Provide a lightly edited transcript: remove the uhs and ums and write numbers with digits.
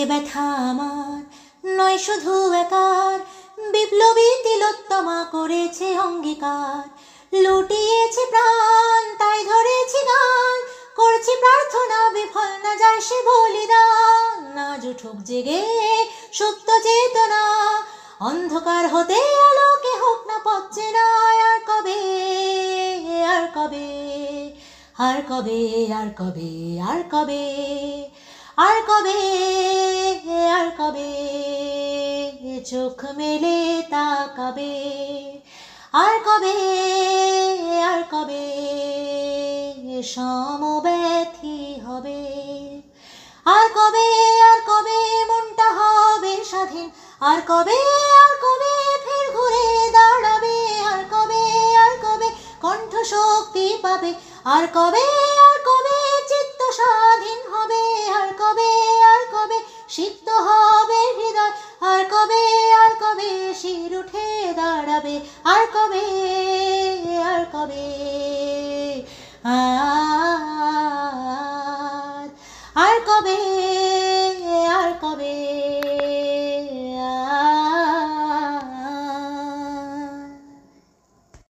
ব্যথা আমার নয় শুধু একার, বিপ্লবী তিলোত্তমা করেছে অঙ্গীকার। লুটিয়েছে প্রাণ তাই ধরেছি গান, করছি প্রার্থনা বিফল না যায় সে বলিদান। আজ উঠুক জেগে সুপ্ত চেতনা, অন্ধকার হতে আলোকে হোক না পথ চেনা। আর কবে, আর কবে, আর কবে, আর কবে, আর কবে, আর কবে, আর কবে চোখ মেলে তাকাবে। আর কবে, আর কবে সমব্যথী হবে। আর কবে, আর কবে মনটা হবে স্বাধীন। আর কবে, আর কবে ফের ঘুরে দাঁড়াবে। আর কবে, আর কবে কণ্ঠ শক্তি পাবে। আর কবে, আর কবে চিত্ত স্বাধীন হবে। আর কবে, আর কবে সিক্ত হবে হৃদয়। আর কবে, আর কবে শির উঠে দাঁড়াবে। আর কবে, আর কবে, আর কবে।